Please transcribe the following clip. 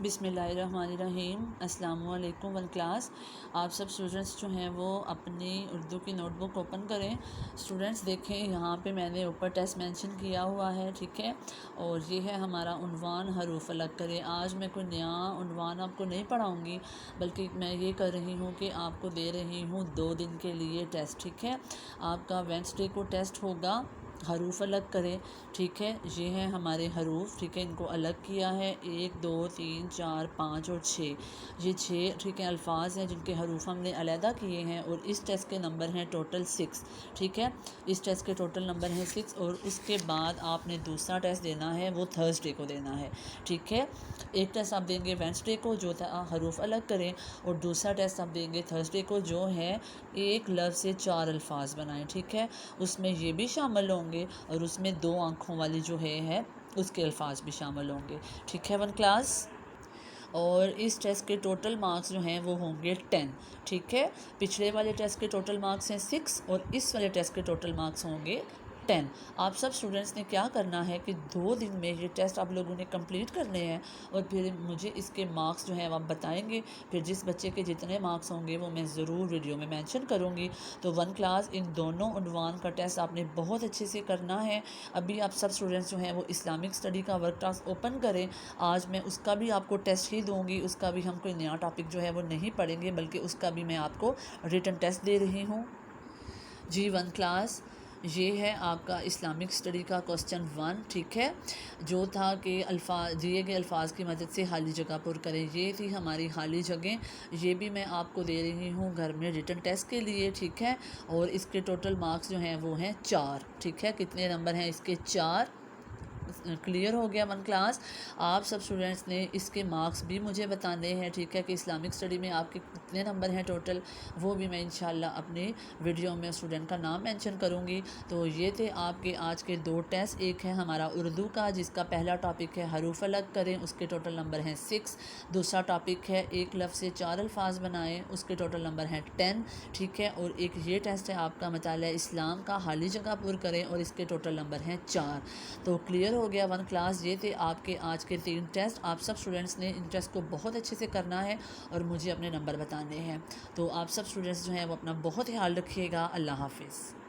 بسم اللہ الرحمن الرحیم۔ السلام علیکم ون کلاس۔ آپ سب اسٹوڈنٹس جو ہیں وہ اپنی اردو کی نوٹ بک اوپن کریں۔ اسٹوڈنٹس دیکھیں یہاں پہ میں نے اوپر ٹیسٹ مینشن کیا ہوا ہے، ٹھیک ہے، اور یہ ہے ہمارا عنوان حروف الگ کریں۔ آج میں کوئی نیا عنوان آپ کو نہیں پڑھاؤں گی، بلکہ میں یہ کر رہی ہوں کہ آپ کو دے رہی ہوں 2 دن کے لیے ٹیسٹ، ٹھیک ہے۔ آپ کا وینسڈے کو ٹیسٹ ہوگا، حروف الگ کریں، ٹھیک ہے۔ یہ ہیں ہمارے حروف، ٹھیک ہے، ان کو الگ کیا ہے 1 2 3 4 5 اور 6، یہ 6 ٹھیک ہے الفاظ ہیں جن کے حروف ہم نے علیحدہ کیے ہیں، اور اس ٹیسٹ کے نمبر ہیں ٹوٹل 6، ٹھیک ہے۔ اس ٹیسٹ کے ٹوٹل نمبر ہیں 6، اور اس کے بعد آپ نے دوسرا ٹیسٹ دینا ہے، وہ تھرسڈے کو دینا ہے، ٹھیک ہے۔ ایک ٹیسٹ آپ دیں گے وینسڈے کو جو تھا حروف الگ کریں، اور دوسرا ٹیسٹ آپ دیں گے تھرسڈے کو جو ہے ایک لفظ سے 4 الفاظ بنائیں، ٹھیک ہے۔ اس میں یہ بھی شامل ہوں گے، اور اس میں 2 آنکھوں والی جو ہے اس کے الفاظ بھی شامل ہوں گے، ٹھیک ہے ون کلاس۔ اور اس ٹیسٹ کے ٹوٹل مارکس جو ہیں وہ ہوں گے 10، ٹھیک ہے۔ پچھلے والے ٹیسٹ کے ٹوٹل مارکس ہیں 6، اور اس والے ٹیسٹ کے ٹوٹل مارکس ہوں گے 10۔ آپ سب اسٹوڈنٹس نے کیا کرنا ہے کہ 2 دن میں یہ ٹیسٹ آپ لوگوں نے کمپلیٹ کرنے ہیں، اور پھر مجھے اس کے مارکس جو ہیں وہ آپ بتائیں گے۔ پھر جس بچے کے جتنے مارکس ہوں گے وہ میں ضرور ویڈیو میں مینشن کروں گی۔ تو ون کلاس ان دونوں عنوان کا ٹیسٹ آپ نے بہت اچھے سے کرنا ہے۔ ابھی آپ سب اسٹوڈنٹس جو ہیں وہ اسلامک اسٹڈی کا ورک ٹاسک اوپن کریں۔ آج میں اس کا بھی آپ کو ٹیسٹ ہی دوں گی، اس کا بھی ہم کوئی نیا ٹاپک جو ہے وہ نہیں پڑھیں گے، بلکہ اس کا بھی میں آپ کو ریٹن ٹیسٹ دے رہی ہوں۔ جی ون کلاس، یہ ہے آپ کا اسلامک اسٹڈی کا کوسچن 1، ٹھیک ہے، جو تھا کہ دیے گئے الفاظ کی مدد سے خالی جگہ پر کریں۔ یہ تھی ہماری خالی جگہیں، یہ بھی میں آپ کو دے رہی ہوں گھر میں ریٹن ٹیسٹ کے لیے، ٹھیک ہے۔ اور اس کے ٹوٹل مارکس جو ہیں وہ ہیں 4، ٹھیک ہے۔ کتنے نمبر ہیں اس کے؟ 4۔ کلیئر ہو گیا ون کلاس۔ آپ سب اسٹوڈنٹس نے اس کے مارکس بھی مجھے بتانے ہیں، ٹھیک ہے، کہ اسلامک اسٹڈی میں آپ کے کتنے نمبر ہیں ٹوٹل، وہ بھی میں انشاءاللہ اپنے ویڈیو میں اسٹوڈنٹ کا نام مینشن کروں گی۔ تو یہ تھے آپ کے آج کے 2 ٹیسٹ، ایک ہے ہمارا اردو کا جس کا پہلا ٹاپک ہے حروف الگ کریں، اس کے ٹوٹل نمبر ہیں 6۔ دوسرا ٹاپک ہے ایک لفظ سے 4 الفاظ بنائیں، اس کے ٹوٹل نمبر ہیں 10، ٹھیک ہے۔ اور ایک یہ ٹیسٹ ہے آپ کا مطالعہ اسلام کا، خالی جگہ پر کریں، اور اس کے ٹوٹل نمبر ہیں 4۔ تو کلیئر ہو گیا ون کلاس۔ یہ تھے آپ کے آج کے 3 ٹیسٹ۔ آپ سب اسٹوڈنٹس نے ان ٹیسٹ کو بہت اچھے سے کرنا ہے، اور مجھے اپنے نمبر بتانے ہیں۔ تو آپ سب اسٹوڈنٹس جو ہیں وہ اپنا بہت خیال رکھیے گا۔ اللہ حافظ۔